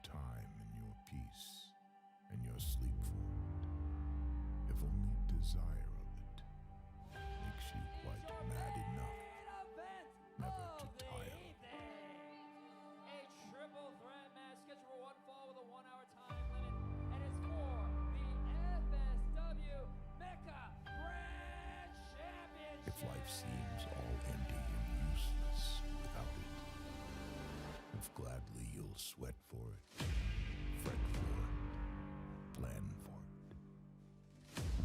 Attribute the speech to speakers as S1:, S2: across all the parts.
S1: time and your peace and your sleep for it, if only desire of it makes you quite mad enough never to tire.
S2: A triple threat match scheduled for one fall with a 1 hour time limit, and it's for the FSW Mecca Grand Championship.
S1: If life seems all empty and useless without it, if gladly you'll sweat for it, fret for it, plan for it,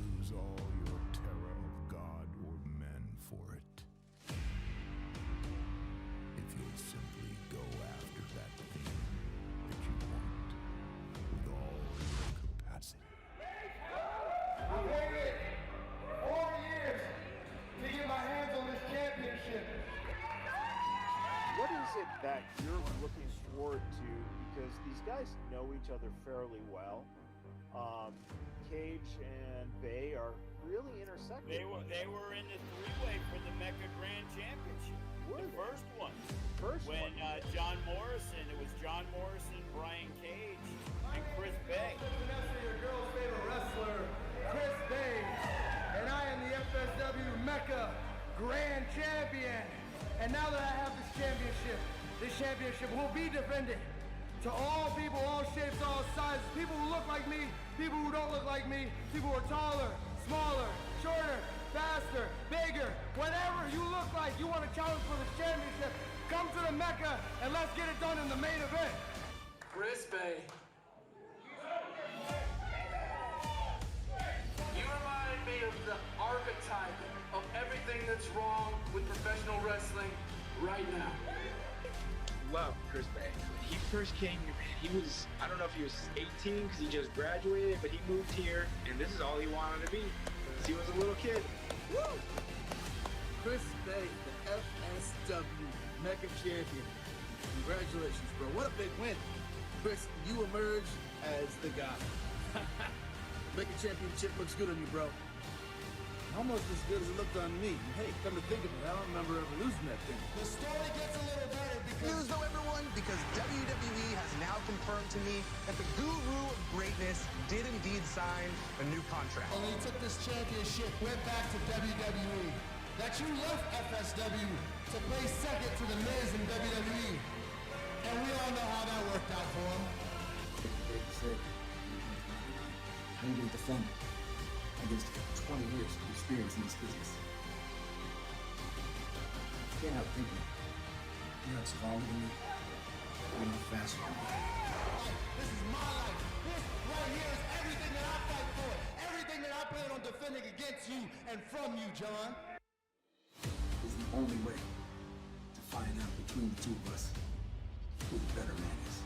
S1: lose all your terror of God or man for it, if you'll simply go after that thing that you want with all your capacity.
S3: I waited 4 years to get my hands on this championship.
S4: What is it that you're looking forward to? Because these guys know each other fairly well. Cage and Bay are really intersecting.
S5: They were in the three-way for the Mecca Grand Championship. The first one. When John Morrison, it was John Morrison, Brian Cage, and Chris Bay.
S3: Your girl's favorite wrestler, Chris Bay, and I am the FSW Mecca Grand Champion. And now that I have this championship will be defended to all people, all shapes, all sizes, people who look like me, people who don't look like me, people who are taller, smaller, shorter, faster, bigger, whatever you look like, you want to challenge for this championship, come to the Mecca and let's get it done in the main event.
S6: Chris Bay. You remind me of the archetype of everything that's wrong with professional wrestling right now.
S7: Love Chris Bay. When he first came here, he was, I don't know if he was 18 because he just graduated, but he moved here and this is all he wanted to be since he was a little kid.
S3: Woo! Chris Bay, the FSW Mecca Champion. Congratulations, bro. What a big win. Chris, you emerge as the guy. Mecca Championship looks good on you, bro. Almost as good as it looked on me. Hey, come to think of it, I don't remember ever losing that thing. The story gets a little better because...
S8: News though, everyone, because WWE has now confirmed to me that the Guru of Greatness did indeed sign a new contract.
S3: When you took this championship, went back to WWE, that you left FSW to play second to The Miz in WWE. And we all know how that worked out for him.
S9: They said, how do you defend against 20 years of experience in this business? You can't help thinking, you're not stronger than me, you're not faster than me.
S3: This is my life. This right here is everything that I fight for. Everything that I plan on defending against you and from you, John.
S9: This is the only way to find out between the two of us who the better man is.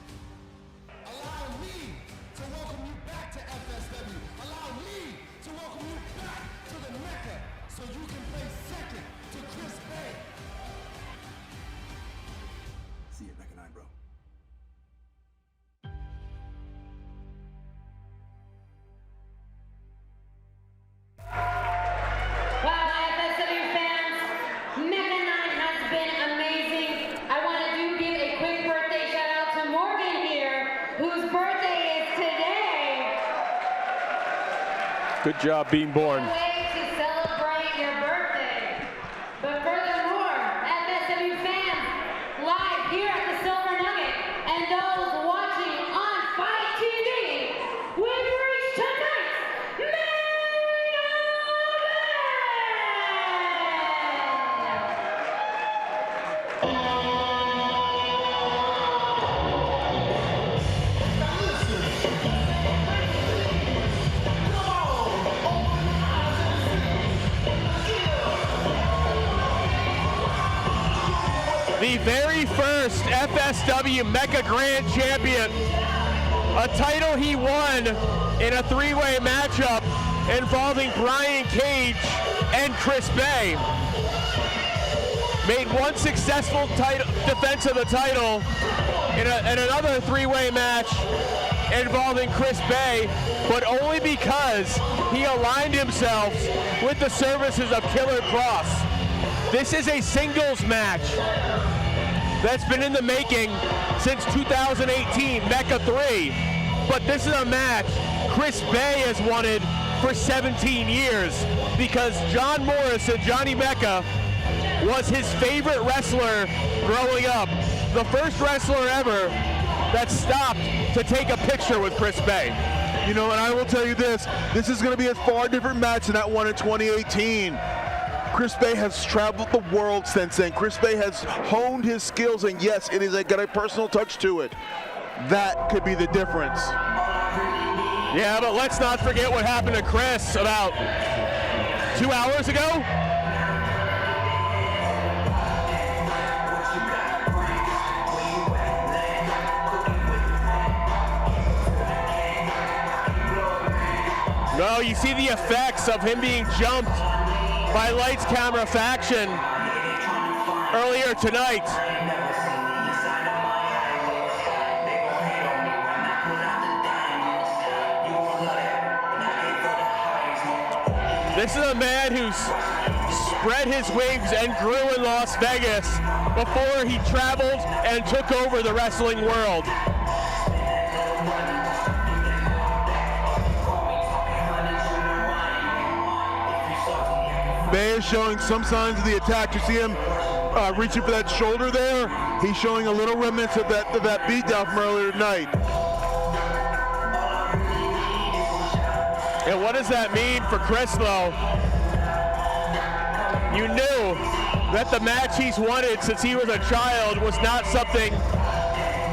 S3: Allow me to welcome you back to FSW. Allow me to welcome you back to the Mecca so you can play second to Chris Bay.
S9: See you, Mecca 9, bro.
S10: Wow, FSW fans, Mecca 9 has been amazing. I want to give a quick birthday shout out to Morgan here, whose birthday is today.
S11: Good job being born.
S10: A way to celebrate your birthday. But furthermore, FSW fans, live here at the Silver Nugget, and those watching on Fight TV, we've reached tonight's main event!
S11: The very first FSW Mecca Grand Champion, a title he won in a three-way matchup involving Brian Cage and Chris Bay. Made one successful defense of the title in another three-way match involving Chris Bay, but only because he aligned himself with the services of Killer Cross. This is a singles match. that's been in the making since 2018, Mecca 3. But this is a match Chris Bay has wanted for 17 years because John Morrison, Johnny Mecca, was his favorite wrestler growing up. The first wrestler ever that stopped to take a picture with Chris Bay.
S12: You know, and I will tell you this is going to be a far different match than that one in 2018. Chris Bay has traveled the world since then. Chris Bay has honed his skills, and yes, it is got a personal touch to it. That could be the difference.
S11: Yeah, but let's not forget what happened to Chris about 2 hours ago. No, you see the effects of him being jumped by Lights Camera Faction earlier tonight. This is a man who's spread his wings and grew in Las Vegas before he traveled and took over the wrestling world.
S12: Bay is showing some signs of the attack. You see him reaching for that shoulder there. He's showing a little remnants of that beatdown from earlier tonight.
S11: And what does that mean for Chris, though? You knew that the match he's wanted since he was a child was not something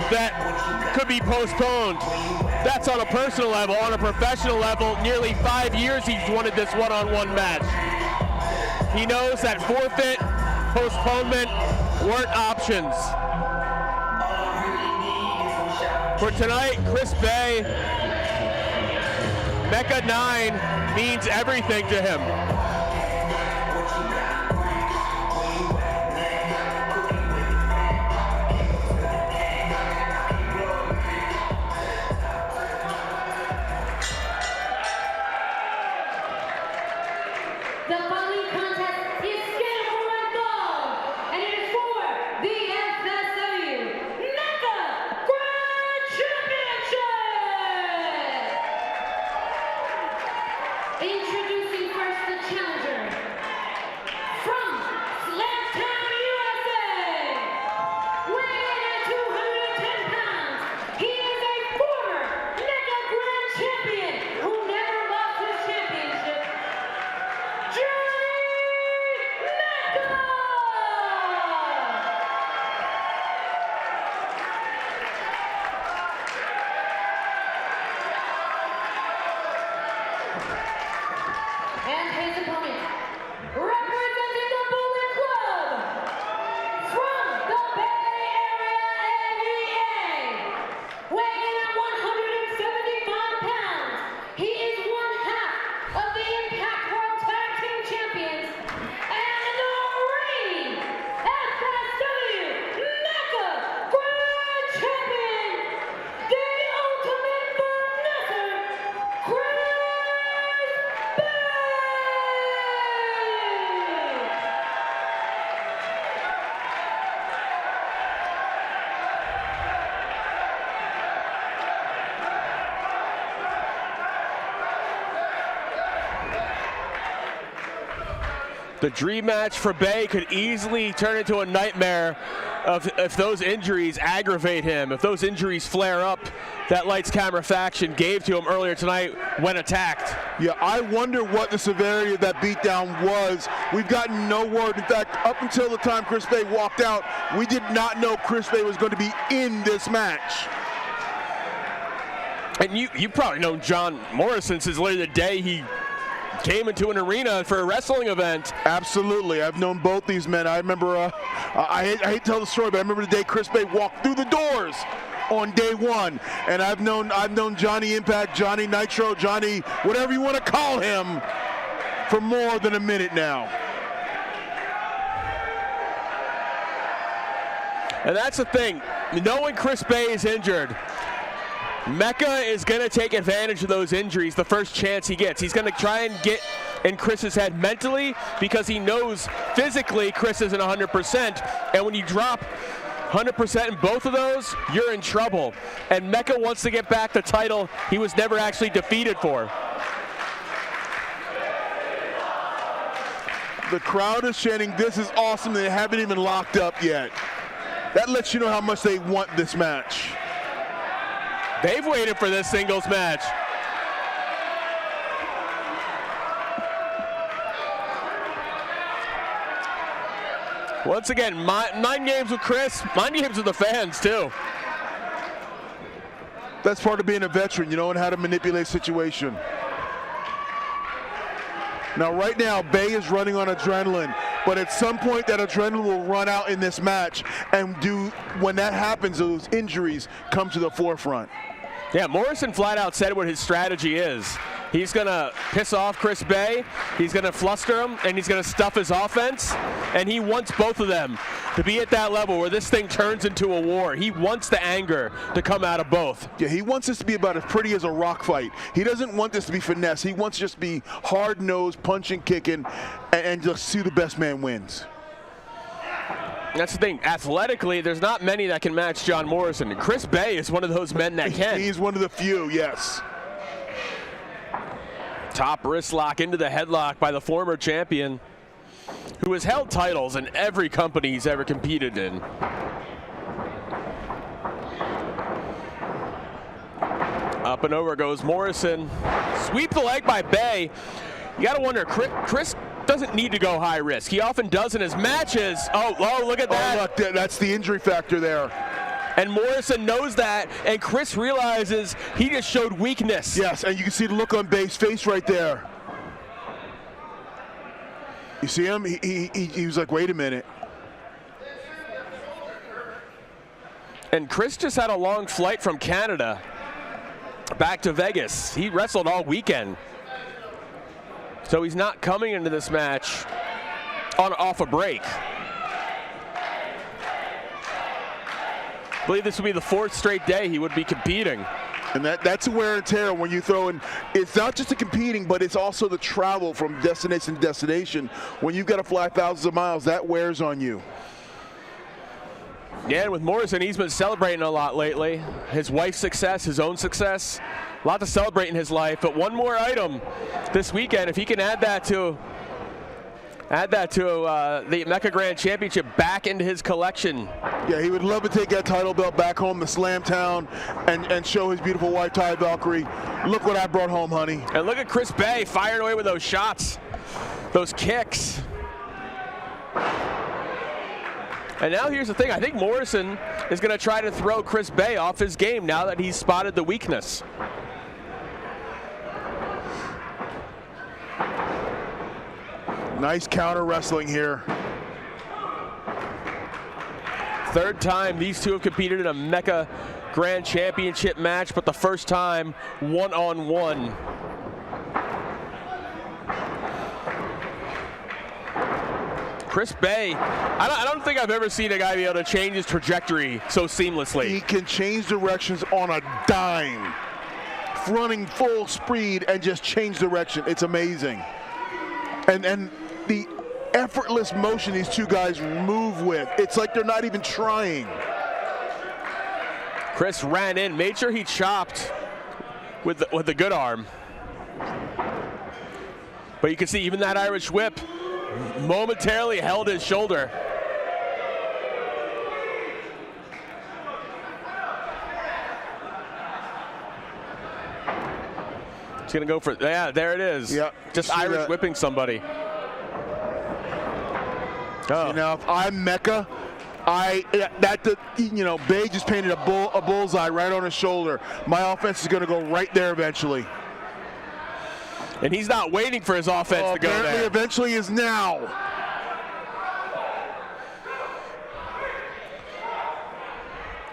S11: that could be postponed. That's on a personal level. On a professional level, nearly 5 years he's wanted this one-on-one match. He knows that forfeit, postponement weren't options. For tonight, Chris Bay, Mecca 9 means everything to him.
S10: The following contest is scheduled for one fall, and it is for the FSW Mecca Grand Championship! Introducing first the challenger, from Slamtown, USA, weighing in at 210 pounds, he is a former Mecca Grand Champion who never lost his championship. And his opponent, representing the Bullet Club, from the Bay Area, NBA, weighing at 175 pounds, he is one half of the Impact World Tag Team Champions and the reigning FSW Mecca Grand Champion, the ultimate finesser, Chris Bay!
S11: The dream match for Bay could easily turn into a nightmare if those injuries aggravate him, if those injuries flare up that Lights Camera Faction gave to him earlier tonight when attacked.
S12: Yeah, I wonder what the severity of that beatdown was. We've gotten no word. In fact, up until the time Chris Bay walked out, we did not know Chris Bay was going to be in this match.
S11: And you probably know John Morrison since literally the day he came into an arena for a wrestling event.
S12: Absolutely. I've known both these men. I remember, I hate to tell the story, but I remember the day Chris Bay walked through the doors on day one. And I've known Johnny Impact, Johnny Nitro, Johnny, whatever you want to call him, for more than a minute now.
S11: And that's the thing. Knowing Chris Bay is injured, Mecca is going to take advantage of those injuries the first chance he gets. He's going to try and get in Chris's head mentally because he knows physically Chris isn't 100%. And when you drop 100% in both of those, you're in trouble. And Mecca wants to get back the title he was never actually defeated for.
S12: The crowd is chanting, "This is awesome." They haven't even locked up yet. That lets you know how much they want this match.
S11: They've waited for this singles match. Once again, mind games with Chris, mind games with the fans too.
S12: That's part of being a veteran, you know, and how to manipulate situation. Now, right now, Bay is running on adrenaline, but at some point that adrenaline will run out in this match, and when that happens, those injuries come to the forefront.
S11: Yeah, Morrison flat out said what his strategy is. He's going to piss off Chris Bay, he's going to fluster him, and he's going to stuff his offense, and he wants both of them to be at that level where this thing turns into a war. He wants the anger to come out of both.
S12: Yeah, he wants this to be about as pretty as a rock fight. He doesn't want this to be finesse. He wants just to be hard-nosed, punching, kicking, and just see the best man wins.
S11: That's the thing. Athletically, there's not many that can match John Morrison. Chris Bay is one of those men that can.
S12: He's one of the few, yes.
S11: Top wrist lock into the headlock by the former champion, who has held titles in every company he's ever competed in. Up and over goes Morrison. Sweep the leg by Bay. You got to wonder, Chris doesn't need to go high risk. He often does in his matches. Oh, look at that.
S12: Oh, look, that's the injury factor there.
S11: And Morrison knows that, and Chris realizes he just showed weakness.
S12: Yes, and you can see the look on Bay's face right there. You see him? He was like, wait a minute.
S11: And Chris just had a long flight from Canada back to Vegas. He wrestled all weekend. So he's not coming into this match off a break. I believe this would be the 4th straight day he would be competing.
S12: And that's a wear and tear when you throw in. It's not just the competing, but it's also the travel from destination to destination. When you've got to fly thousands of miles, that wears on you.
S11: Yeah, and with Morrison, he's been celebrating a lot lately. His wife's success, his own success. A lot to celebrate in his life. But one more item this weekend, if he can add that to the Mecca Grand Championship back into his collection.
S12: Yeah, he would love to take that title belt back home to Slam Town and show his beautiful wife, Ty Valkyrie, look what I brought home, honey.
S11: And look at Chris Bay firing away with those shots, those kicks. And now here's the thing. I think Morrison is going to try to throw Chris Bay off his game now that he's spotted the weakness.
S12: Nice counter wrestling here.
S11: 3rd time these two have competed in a Mecca Grand Championship match, but the first time one-on-one. Chris Bay, I don't think I've ever seen a guy be able to change his trajectory so seamlessly.
S12: He can change directions on a dime, running full speed and just change direction. It's amazing. And the effortless motion these two guys move with, it's like they're not even trying.
S11: Chris ran in, made sure he chopped with the good arm. But you can see even that Irish whip momentarily held his shoulder. He's gonna go for, yeah, there it is.
S12: Yeah,
S11: just Irish whipping somebody.
S12: Oh. You know, if I'm Mecca, Bay just painted a bullseye right on his shoulder. My offense is going to go right there eventually.
S11: And he's not waiting for his offense to go there.
S12: Apparently, eventually is now.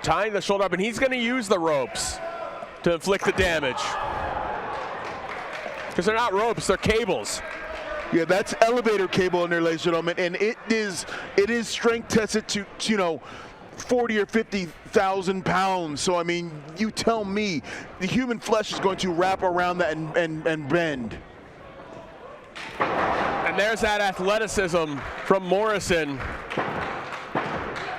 S11: Tying the shoulder up, and he's going to use the ropes to inflict the damage. Because they're not ropes, they're cables.
S12: Yeah, that's elevator cable in there, ladies and gentlemen, and it is strength tested to 40 or 50,000 pounds. So I mean, you tell me, the human flesh is going to wrap around that and bend.
S11: And there's that athleticism from Morrison.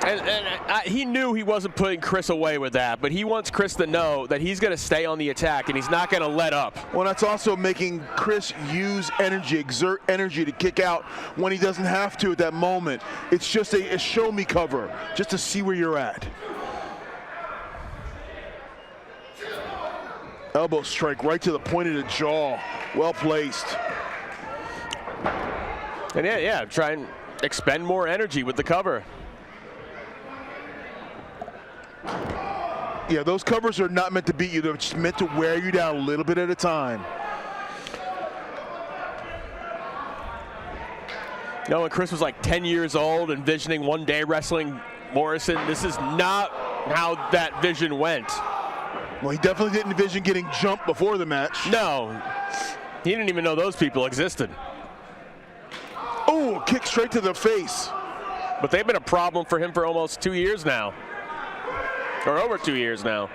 S11: And he knew he wasn't putting Chris away with that, but he wants Chris to know that he's going to stay on the attack and he's not going to let up.
S12: Well, that's also making Chris use energy, exert energy to kick out when he doesn't have to at that moment. It's just a show-me cover, just to see where you're at. Elbow strike right to the point of the jaw. Well placed.
S11: And yeah, try and expend more energy with the cover.
S12: Yeah, those covers are not meant to beat you. They're just meant to wear you down a little bit at a time.
S11: You know, when Chris was like 10 years old, envisioning one day wrestling Morrison, this is not how that vision went.
S12: Well, he definitely didn't envision getting jumped before the match.
S11: No, he didn't even know those people existed.
S12: Oh, kick straight to the face.
S11: But they've been a problem for him for almost 2 years now. Or over 2 years now.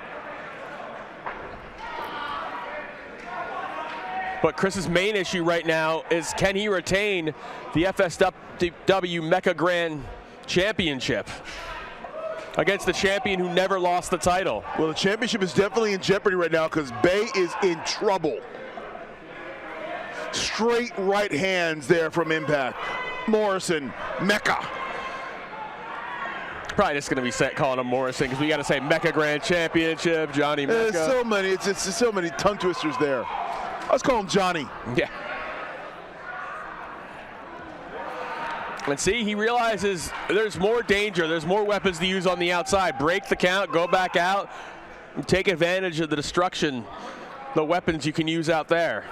S11: But Chris's main issue right now is, can he retain the FSW Mecca Grand Championship against the champion who never lost the title?
S12: Well, the championship is definitely in jeopardy right now because Bay is in trouble. Straight right hands there from Impact. Morrison, Mecca.
S11: Probably just going to be calling him Morrison because we got to say Mecca Grand Championship, Johnny Mecca.
S12: There's so many, it's so many tongue twisters there. Let's call him Johnny.
S11: Yeah. And see, he realizes there's more danger. There's more weapons to use on the outside. Break the count, go back out, and take advantage of the destruction, the weapons you can use out there.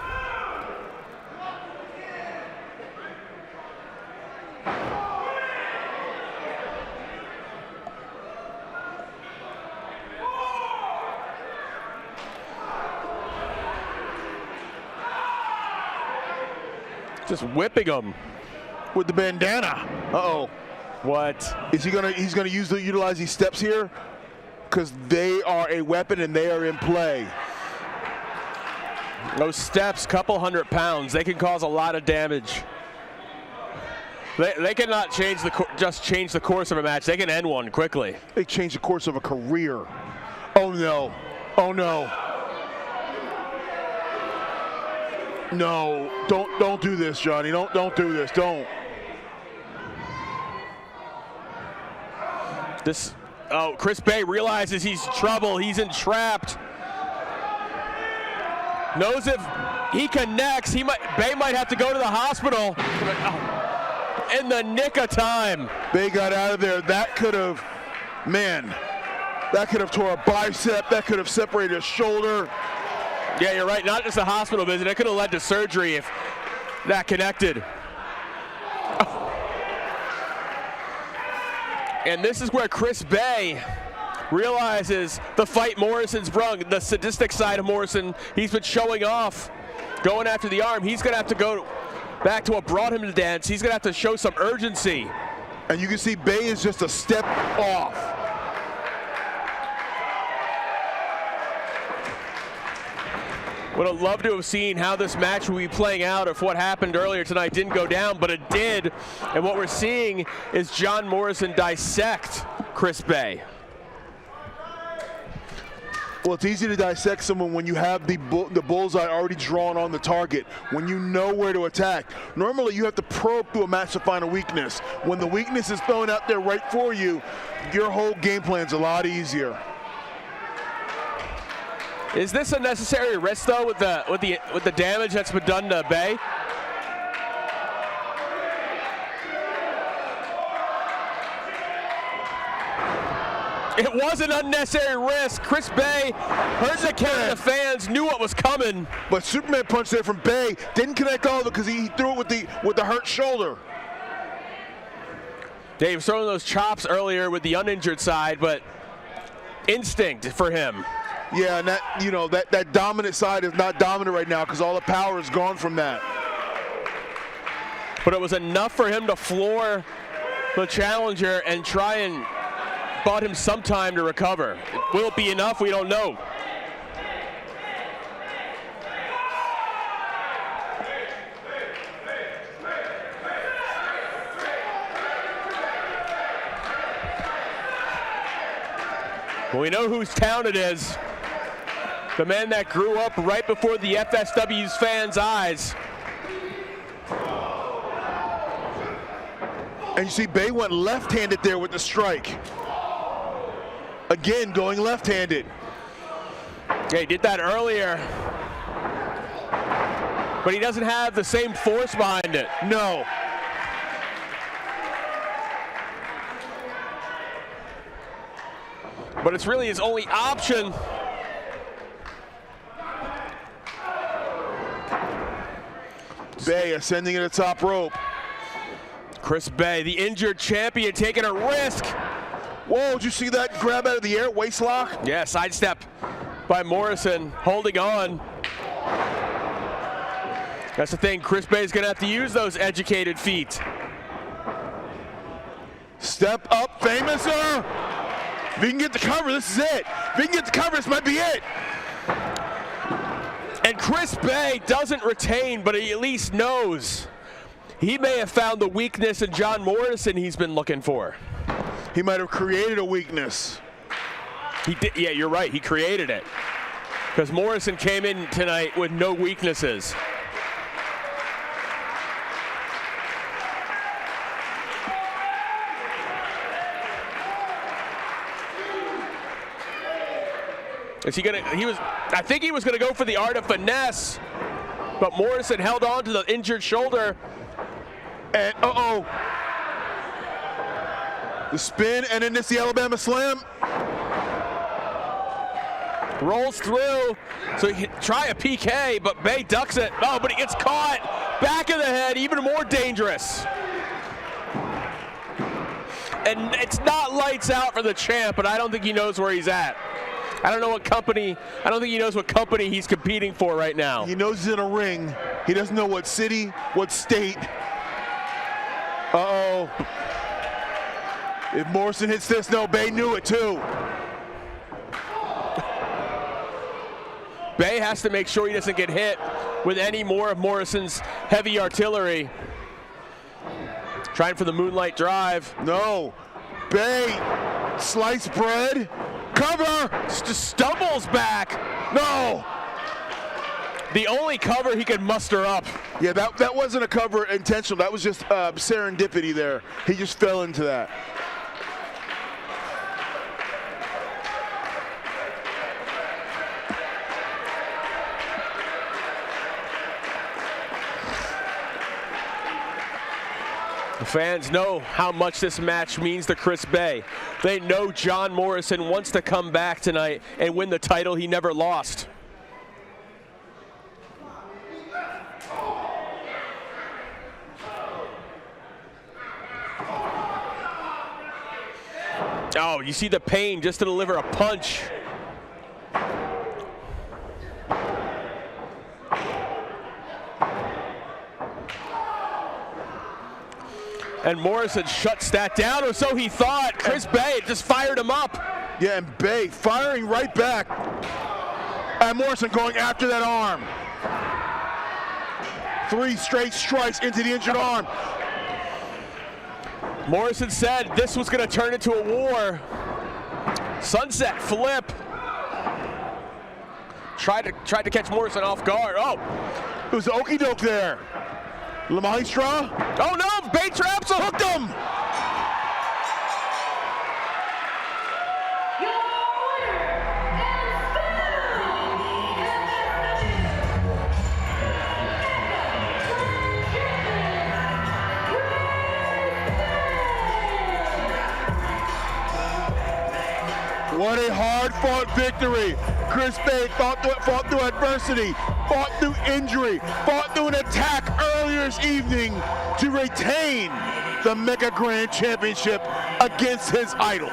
S11: Just whipping him
S12: with the bandana. Uh-oh.
S11: What?
S12: Is he gonna? He's gonna utilize these steps here, because they are a weapon and they are in play.
S11: Those steps, couple 100 pounds, they can cause a lot of damage. They cannot change just change the course of a match. They can end one quickly.
S12: They change the course of a career. Oh no! Oh no! No! Don't do this, Johnny. Don't do this. Don't.
S11: Oh, Chris Bay realizes he's in trouble. He's entrapped. Knows if he connects, Bay might have to go to the hospital. In the nick of time.
S12: Bay got out of there. That could have, man, that could have tore a bicep. That could have separated a shoulder.
S11: Yeah, you're right. Not just a hospital visit. It could have led to surgery if that connected. Oh. And this is where Chris Bay realizes the fight Morrison's brung, the sadistic side of Morrison. He's been showing off, going after the arm. He's going to have to go back to what brought him to dance. He's going to have to show some urgency.
S12: And you can see Bay is just a step off.
S11: Would have loved to have seen how this match would be playing out if what happened earlier tonight didn't go down, but it did. And what we're seeing is John Morrison dissect Chris Bay.
S12: Well, it's easy to dissect someone when you have the bullseye already drawn on the target, when you know where to attack. Normally, you have to probe through a match to find a weakness. When the weakness is thrown out there right for you, your whole game plan's a lot easier.
S11: Is this a necessary risk though with the damage that's been done to Bay? It was an unnecessary risk. Chris Bay heard the count of the fans, knew what was coming.
S12: But Superman punch there from Bay didn't connect all of it because he threw it with the hurt shoulder.
S11: Dave throwing those chops earlier with the uninjured side, but instinct for him.
S12: Yeah, and that dominant side is not dominant right now because all the power is gone from that.
S11: But it was enough for him to floor the challenger and try and bought him some time to recover. Will it be enough? We don't know. Well, we know whose town it is. The man that grew up right before the FSW's fans' eyes.
S12: And you see Bay went left-handed there with the strike. Again, going left-handed.
S11: Yeah, he did that earlier. But he doesn't have the same force behind it.
S12: No.
S11: But it's really his only option.
S12: Bay ascending at the top rope.
S11: Chris Bay, the injured champion, taking a risk.
S12: Whoa, did you see that grab out of the air, waist lock?
S11: Yeah, sidestep by Morrison, holding on. That's the thing, Chris Bay's gonna have to use those educated feet.
S12: Step up, Famouser. If he can get the cover, this is it. If he can get the cover, this might be it.
S11: And Chris Bay doesn't retain, but he at least knows. He may have found the weakness in John Morrison he's been looking for.
S12: He might have created a weakness.
S11: He did, yeah, you're right, he created it. Because Morrison came in tonight with no weaknesses. Is he gonna, I think he was gonna go for the art of finesse, but Morrison held on to the injured shoulder.
S12: And the spin, and then it's the Alabama slam.
S11: Rolls through, so he can try a PK, but Bay ducks it. Oh, but he gets caught. Back of the head, even more dangerous. And it's not lights out for the champ, but I don't think he knows where he's at. I don't think he knows what company he's competing for right now.
S12: He knows he's in a ring. He doesn't know what city, what state. Uh-oh. If Morrison hits this, no, Bay knew it too.
S11: Bay has to make sure he doesn't get hit with any more of Morrison's heavy artillery. Trying for the moonlight drive.
S12: No. Bay, sliced bread. Cover!
S11: Just stumbles back.
S12: No!
S11: The only cover he could muster up.
S12: Yeah, that wasn't a cover intentional. That was just serendipity there. He just fell into that.
S11: The fans know how much this match means to Chris Bay. They know John Morrison wants to come back tonight and win the title he never lost. Oh, you see the pain just to deliver a punch. And Morrison shuts that down, or so he thought. Chris Bay just fired him up.
S12: Yeah, and Bay firing right back. And Morrison going after that arm. 3 straight strikes into the injured arm.
S11: Morrison said this was going to turn into a war. Sunset flip. Tried to catch Morrison off guard. Oh,
S12: it was okey doke there. La Maestra.
S11: Oh no, Bay traps him.
S12: Hooked him. What a hard-fought victory. Chris Bay fought through adversity, fought through injury, fought through an attack earlier this evening to retain the Mecca Grand Championship against his idol.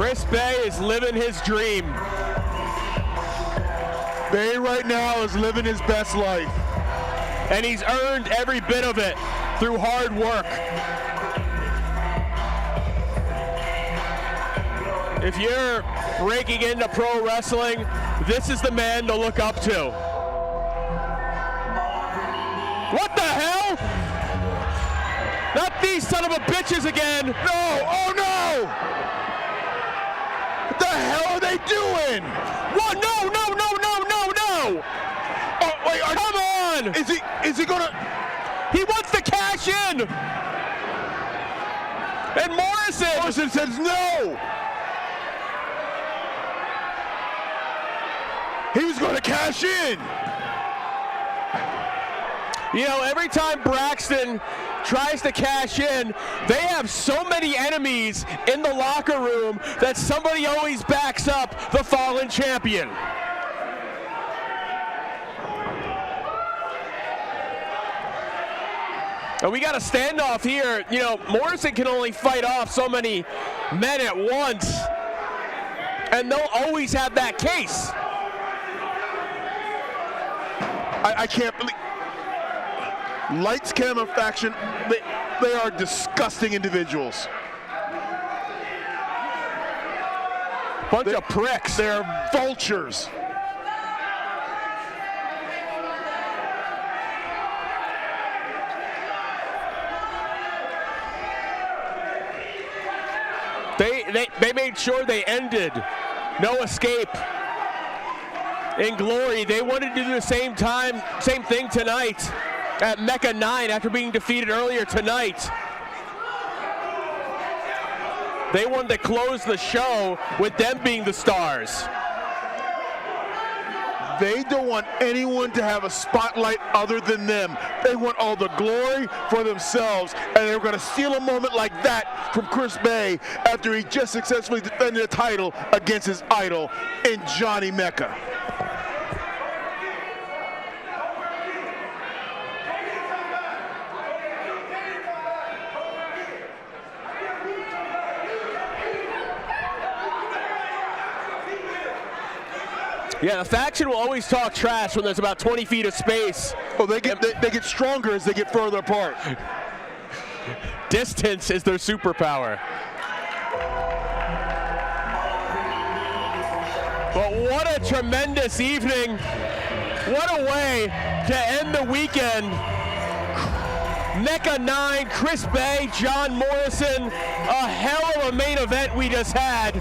S11: Chris Bay is living his dream.
S12: Bay right now is living his best life.
S11: And he's earned every bit of it through hard work. If you're breaking into pro wrestling, this is the man to look up to. What the hell? Not these son of a bitches again.
S12: No, oh no! What the hell are they doing?
S11: What? No.
S12: Oh, wait,
S11: come on!
S12: Is he gonna?
S11: He wants to cash in! And Morrison
S12: says no! He was gonna cash in!
S11: You know, every time Braxton tries to cash in, they have so many enemies in the locker room that somebody always backs up the fallen champion. And we got a standoff here. You know, Morrison can only fight off so many men at once, and they'll always have that case.
S12: I can't believe. Lights, Camera faction, they are disgusting individuals.
S11: Bunch of pricks.
S12: They're vultures.
S11: They made sure they ended No Escape in glory. They wanted to do the same thing tonight at Mecca 9 after being defeated earlier tonight. They wanted to close the show with them being the stars.
S12: They don't want anyone to have a spotlight other than them. They want all the glory for themselves, and they're going to steal a moment like that from Chris Bay after he just successfully defended a title against his idol in Johnny Mecca.
S11: Yeah, the faction will always talk trash when there's about 20 feet of space.
S12: Oh, they get stronger as they get further apart.
S11: Distance is their superpower. But what a tremendous evening. What a way to end the weekend. Mecca 9, Chris Bay, John Morrison. A hell of a main event we just had.